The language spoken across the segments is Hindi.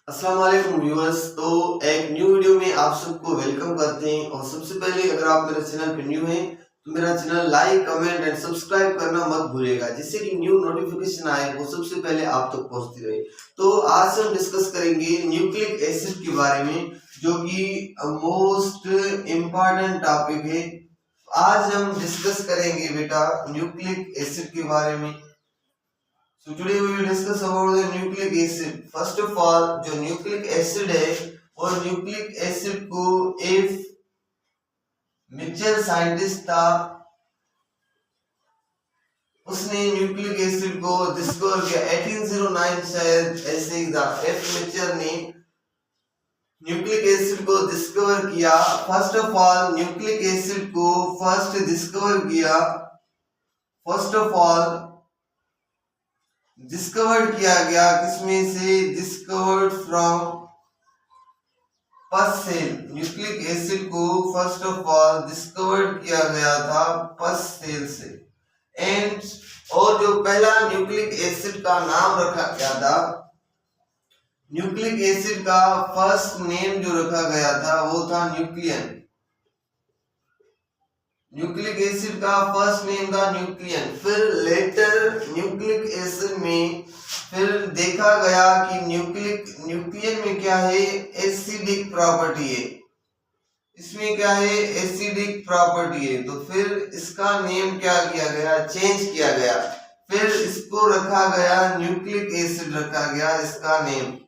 अस्सलाम वालेकुम व्यूअर्स। तो एक न्यू वीडियो में आप सबको वेलकम करते हैं। और सबसे पहले अगर आप मेरे चैनल पे न्यू हैं तो मेरा channel like, comment and subscribe करना मत भूलिएगा, जिससे कि न्यू नोटिफिकेशन आए वो सबसे पहले आप तक पहुंचती रहे। तो आज हम डिस्कस करेंगे न्यूक्लिक एसिड के बारे में, जो कि मोस्ट इम्पॉर्टेंट टॉपिक है। आज हम डिस्कस करेंगे बेटा न्यूक्लिक एसिड के बारे में। So today we will discuss about the nucleic acid. First of all, जो न्यूक्लिक एसिड है और न्यूक्लिक एसिड को एक मिचेल साइंटिस्ट था, उसने न्यूक्लिक एसिड को डिस्कवर किया 1809 शायद ऐसे ही था। एफ मिचेल ने न्यूक्लिक एसिड को डिस्कवर किया। First of all nucleic acid को फर्स्ट डिस्कवर किया गया किसमें से? डिस्कवर्ड फ्रॉम पस सेल। न्यूक्लिक एसिड को फर्स्ट ऑफ ऑल डिस्कवर्ड किया गया था पस सेल से। एंड और जो पहला न्यूक्लिक एसिड का नाम रखा गया था, न्यूक्लिक एसिड का फर्स्ट नेम जो रखा गया था वो था न्यूक्लियन। न्यूक्लिक एसिड का फर्स्ट नेम था न्यूक्लियन। फिर लेटर न्यूक्लिक एसिड में फिर देखा गया कि न्यूक्लियन में क्या है? एसिडिक प्रॉपर्टी है। इसमें क्या है? एसिडिक प्रॉपर्टी है। तो फिर इसका नेम क्या किया गया? चेंज किया गया। फिर इसको रखा गया न्यूक्लिक एसिड रखा गया इसका नेम।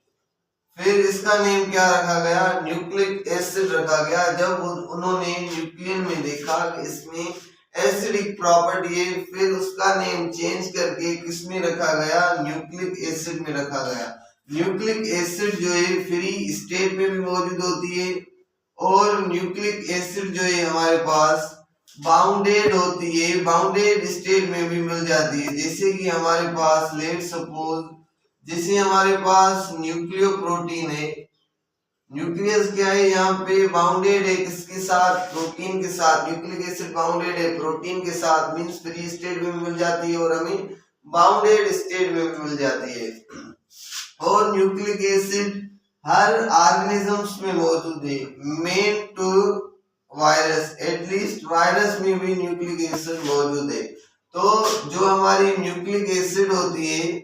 फिर इसका नेम क्या रखा गया? न्यूक्लिक एसिड रखा गया। जब उन्होंने न्यूक्लियन में देखा कि इसमें एसिडिक प्रॉपर्टी है, फिर उसका नेम चेंज करके किसमें रखा गया? न्यूक्लिक एसिड में रखा गया। न्यूक्लिक एसिड जो है फ्री स्टेट में भी मौजूद होती है और न्यूक्लिक एसिड जो है हमारे पास बाउंडेड होती है, बाउंडेड स्टेट में भी मिल जाती है। जैसे कि हमारे पास लेट सपोज जैसे हमारे पास न्यूक्लियो प्रोटीन है। न्यूक्लियस क्या है? यहाँ पे बाउंडेड है किसके साथ? प्रोटीन के साथ। न्यूक्लिक एसिड बाउंडेड है प्रोटीन के साथ, मींस फ्री स्टेट में मिल जाती है और हमें बाउंडेड स्टेट में भी मिल जाती है। और न्यूक्लिक एसिड हर ऑर्गेनिजम्स में मौजूद है, men to virus. At least virus में भी न्यूक्लिक एसिड मौजूद है। तो जो हमारी न्यूक्लिक एसिड होती है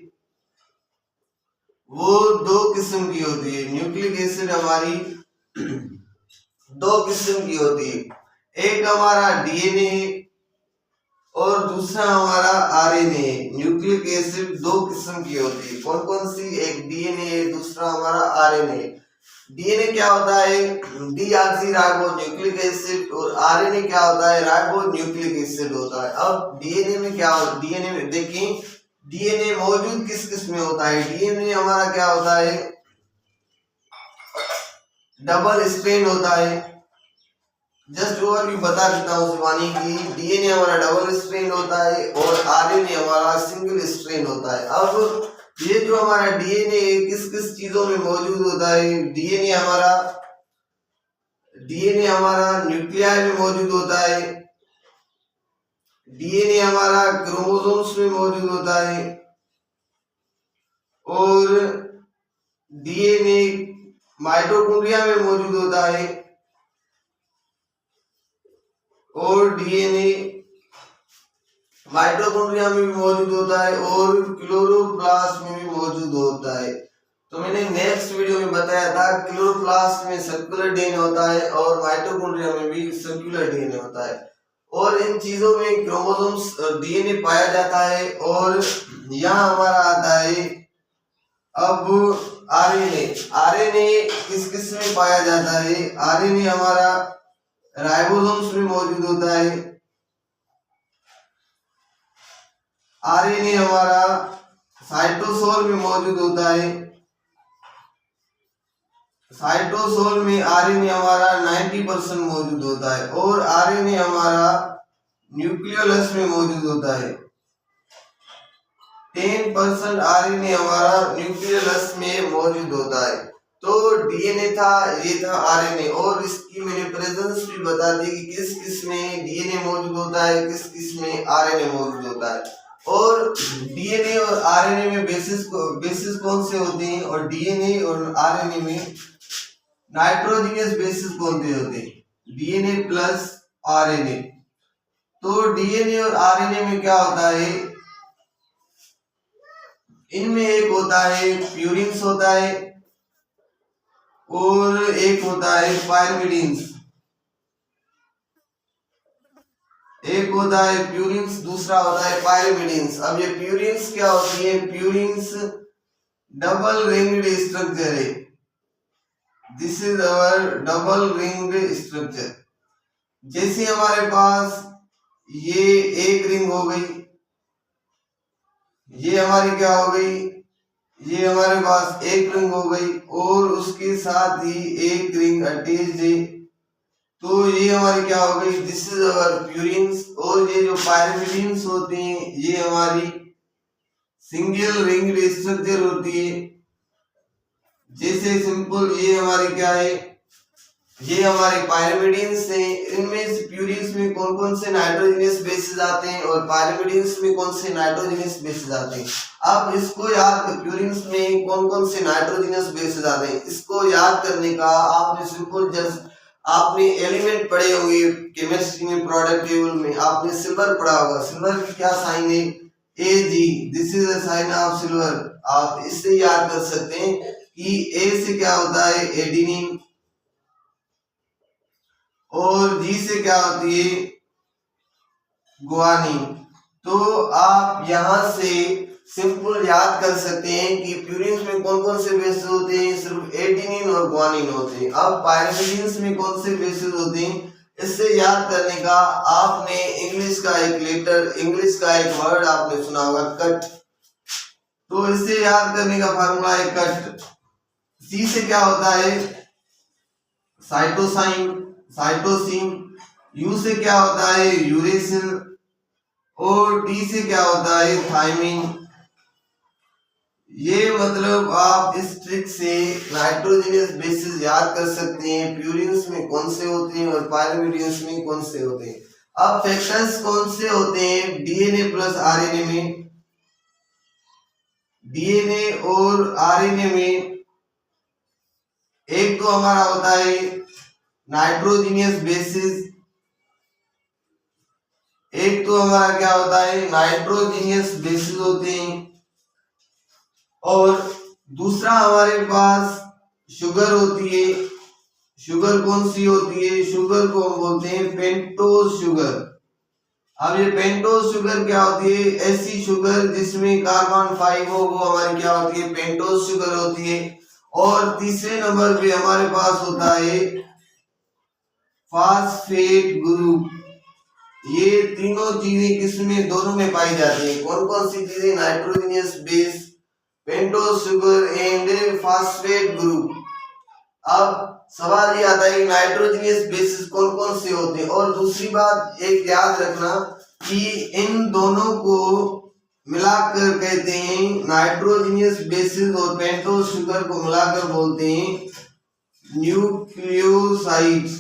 वो दो किस्म की होती है। न्यूक्लिक एसिड हमारी दो किस्म की होती है। एक हमारा डीएनए है और दूसरा हमारा आरएनए है। न्यूक्लिक एसिड दो किस्म की होती है। कौन कौन सी? एक डीएनए है, दूसरा हमारा आरएनए। डीएनए क्या होता है? Deoxy ribo nucleic acid. और आरएनए क्या होता है? राइबो न्यूक्लिक एसिड होता है। अब डीएनए में क्या होता है? डीएनए में देखिए डीएनए मौजूद किस किस में होता है? डीएनए हमारा क्या होता है? डबल स्ट्रैंड होता है। जस्ट ओवरव्यू बता देता हूँ शिवानी की, डीएनए हमारा डबल स्ट्रैंड होता है और आरएनए हमारा सिंगल स्ट्रैंड होता है। अब ये जो हमारा डीएनए किस किस चीजों में मौजूद होता है? डीएनए हमारा न्यूक्लियाई में मौजूद होता है। डीएनए हमारा क्रोमोसोम्स में मौजूद होता है और डीएनए माइटोकॉन्ड्रिया में मौजूद होता है और डीएनए माइटोकॉन्ड्रिया में भी मौजूद होता है और क्लोरोप्लास्ट में भी मौजूद होता है। तो मैंने नेक्स्ट वीडियो में बताया था क्लोरोप्लास्ट में सर्कुलर डीएनए होता है और माइटोकॉन्ड्रिया में भी सर्कुलर डीएनए होता है। और इन चीजों में क्रोमोसोम्स डीएनए पाया जाता है। और यहाँ हमारा आता है अब आरएनए किस किस में पाया जाता है? आरएनए हमारा राइबोसोम्स में मौजूद होता है। आरएनए हमारा साइटोसोल में मौजूद होता है। साइटोसोल में आरएनए हमारा 90% मौजूद होता है और आरएनए हमारा न्यूक्लियोलस में मौजूद होता है। 10% आरएनए हमारा न्यूक्लियोलस में मौजूद होता है। तो डीएनए था, ये था आरएनए। और इसकी मैंने प्रेजेंस भी बता दी कि किस किस में डीएनए मौजूद होता है, किस किस में आरएनए मौजूद होता है। और डीएनए और आरएनए में बेसिस कौन से होते हैं, और डीएनए और आरएनए में नाइट्रोजनियस बेसिस कौन से होते हैं, डीएनए प्लस आरएनए। तो डीएनए और आरएनए में क्या होता है, इनमें एक होता है प्यूरिन्स होता है और एक होता है पायरिमिडीन्स। एक होता है प्यूरिन्स, दूसरा होता है पायरिमिडीन्स। अब ये प्यूरिन्स क्या होती है, प्यूरिन्स डबल रिंग्ड स्ट्रक्चर है। This is our double ringed structure. जैसे हमारे पास ये एक रिंग हो गई, ये हमारी क्या हो गई, ये हमारे पास एक रिंग हो गई और उसके साथ ही एक रिंग अटैच्ड है, तो ये हमारी क्या हो गई, दिस इज अवर प्यूरिन्स। और ये जो पायरिमिडीन्स होते हैं ये हमारी सिंगल रिंग्ड स्ट्रक्चर होती है। जैसे सिंपल ये हमारी क्या है, ये हमारे पायरिमिडीन्स हैं। इनमें से प्यूरिन्स में कौन कौन से नाइट्रोजनस बेसिस आते हैं और पायरिमिडीन्स में कौन से नाइट्रोजनस बेसिस आते हैं। अब इसको याद कर, प्यूरिन्स में कौन कौन से नाइट्रोजनस बेसिस आते हैं, इसको याद करने का आपने सिंपल जस्ट आपने एलिमेंट पढ़े होंगे केमिस्ट्री में, प्रोडक्ट टेबल में आपने सिल्वर पढ़ा होगा। सिल्वर की क्या साइन है, Ag, this is the sign of silver. आप इससे याद कर सकते हैं कि A से क्या होता है एडिनिन और जी से क्या होती है गुआनिन। तो आप यहां से सिंपल याद कर सकते हैं कि प्यूरिन्स में कौन कौन से बेसिस होते हैं, सिर्फ एडिनिन और गुआनिन होते हैं। अब पायरिमिडीन्स में कौन से बेसिस होते हैं, इससे याद करने का आपने इंग्लिश का एक लेटर, इंग्लिश का एक वर्ड आपने सुना होगा कट। तो इससे याद करने का फार्मूला है कट। सी से क्या होता है साइटोसाइन, साइटोसिन। यू से क्या होता है यूरेसिल और टी से क्या होता है थायमिन। ये मतलब आप इस ट्रिक से नाइट्रोजनस बेसिस याद कर सकते हैं, प्यूरिन्स में कौन से होते हैं और पायरिमिडीन्स में कौन से होते हैं। अब फैक्टर्स कौन से होते हैं डीएनए प्लस आरएनए में, डीएनए और आरएनए में एक तो हमारा होता है नाइट्रोजनियस बेसिस, एक तो हमारा क्या होता है नाइट्रोजनियस बेसिस होते हैं, और दूसरा हमारे पास शुगर होती है। शुगर कौन सी होती है, शुगर को हम बोलते हैं पेंटोज शुगर। अब ये पेंटोज शुगर क्या होती है, ऐसी शुगर जिसमें कार्बन 5 हो, वो हमारी क्या होती है पेंटोज शुगर होती है। और तीसरे नंबर पे हमारे पास होता है फास्फेट ग्रुप। ये तीनों चीजें किसमें, दोनों में पाई जाती है। कौन कौन सी चीजें, nitrogenous base, pentose sugar and phosphate group. अब सवाल ये आता है कि नाइट्रोजनियस बेसिस कौन कौन से होते हैं। और दूसरी बात एक याद रखना कि इन दोनों को मिलाकर कहते हैं नाइट्रोजनियस बेसिस, और पेंटोज शुगर को मिलाकर बोलते हैं न्यूक्लियोसाइड्स।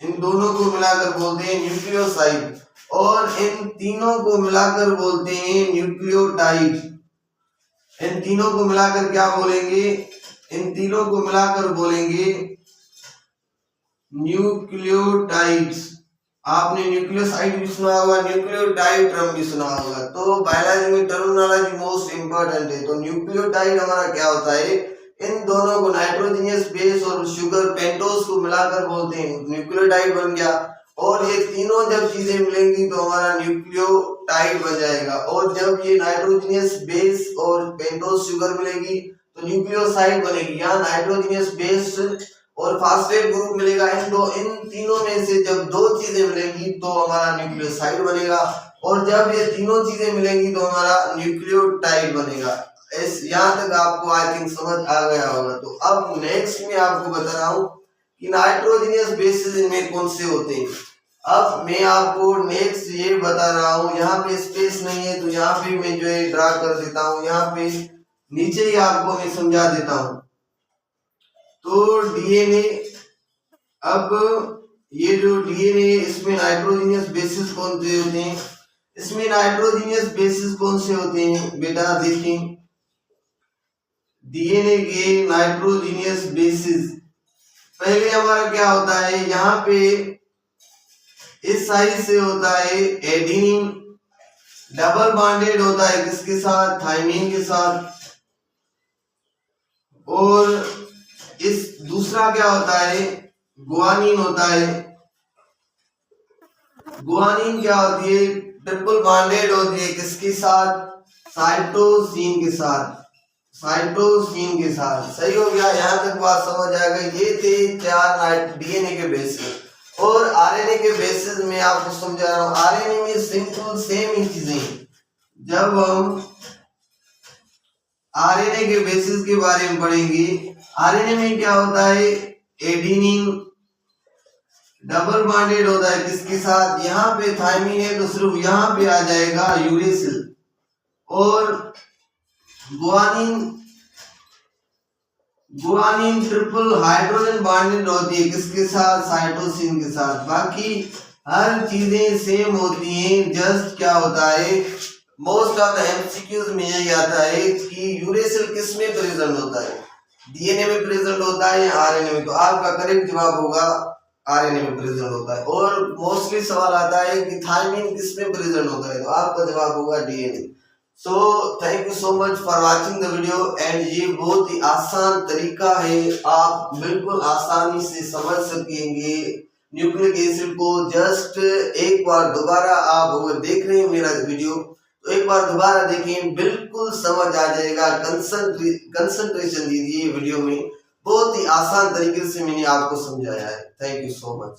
इन दोनों को मिलाकर बोलते हैं न्यूक्लियोसाइड, और इन तीनों को मिलाकर बोलते हैं न्यूक्लियोटाइड। इन तीनों को मिलाकर क्या बोलेंगे, इन तीनों को मिलाकर बोलेंगे न्यूक्लियोटाइड्स। आपने न्यूक्लियोसाइड भी सुना होगा, न्यूक्लियोटाइड टर्म भी सुना होगा। तो बायोलॉजी में टर्मिनोलॉजी मोस्ट इंपॉर्टेंट है। तो न्यूक्लियोटाइड हमारा क्या होता है, इन दोनों को नाइट्रोजनियस बेस और शुगर पेंटोज को मिलाकर बोलते हैं न्यूक्लियोटाइड बन गया। और ये तीनों जब चीजें मिलेंगी तो हमारा न्यूक्लियोटाइड बन जाएगा। और जब ये नाइट्रोजनियस बेस और पेंटोज शुगर मिलेगी तो न्यूक्लियोसाइड बनेगी। यहाँ नाइट्रोजनियस बेस और फास्फेट ग्रुप मिलेगा। इन तीनों में से जब दो चीजें मिलेंगी तो हमारा न्यूक्लियोसाइड बनेगा, और जब ये तीनों चीजें मिलेंगी तो हमारा न्यूक्लियोटाइड बनेगा। यहाँ तक आपको आई थिंक समझ आ गया होगा। तो अब नेक्स्ट में आपको बता रहा हूँ कि नाइट्रोजनियस बेसिस में कौन से होते हैं। अब मैं आपको नेक्स्ट ये बता रहा हूँ, यहाँ पे स्पेस नहीं है तो यहाँ पे मैं जो है ड्रा कर देता हूँ, यहाँ पे नीचे ही आपको मैं समझा देता हूँ। तो डीएनए, अब ये जो डीएनए इसमें नाइट्रोजनियस बेसिस कौन से होते हैं, इसमें नाइट्रोजनियस बेसिस कौन से होते हैं बेटा देखें, डीएनए के नाइट्रोजनियस बेसिस पहले हमारा क्या होता है, यहाँ पे इस साइड से होता है एडेनिन, डबल बॉन्डेड होता है किसके साथ, थायमीन के साथ, और इस दूसरा क्या होता है, गुआनिन होता है। गुआनिन क्या होती है, ट्रिपल बॉन्डेड होती है किसके साथ, साइटोसिन के साथ, साइटोसिन के साथ। सही हो गया, यहाँ तक बात समझ आ गई। ये थे 4 डीएनए के बेसिस। और आरएनए के बेसिस में आपको समझा रहा हूँ, आरएनए में सिंपल सेम ही चीजें। जब हम आरएनए के बेसिस के बारे में पढ़ेंगे, आरएनए में क्या होता है, एडेनिन डबल बॉन्डेड होता है किसके साथ, यहाँ पे थायमीन है तो सिर्फ यहाँ पे आ जाएगा यूरेसिल, और गुआनिन ट्रिपल हाइड्रोजन बॉन्डेड होती है किसके साथ, साइटोसिन के साथ। बाकी हर चीजें सेम होती हैं, जस्ट क्या होता है, मोस्ट ऑफ द एमसीक्यूज में यही आता है कि यूरेसिल किस में प्रेजेंट होता है, डीएनए में प्रेजेंट होता है या आरएनए में। तो आपका करेक्ट जवाब होगा आरएनए में प्रेजेंट होता है। और मोस्टली सवाल आता है कि थायमीन किस में प्रेजेंट होता है, तो आपका जवाब होगा DNA. So thank you so much for watching the video. And ये बहुत ही आसान तरीका है, आप बिल्कुल आसानी से समझ सकेंगे न्यूक्लिक एसिड को। जस्ट एक बार दोबारा आप अगर देख रहे हैं मेरा वीडियो तो एक बार दोबारा देखें, बिल्कुल समझ आ जाएगा। कंसंट्रेशन दीजिए वीडियो में, बहुत ही आसान तरीके से मैंने आपको समझाया है। Thank you so much.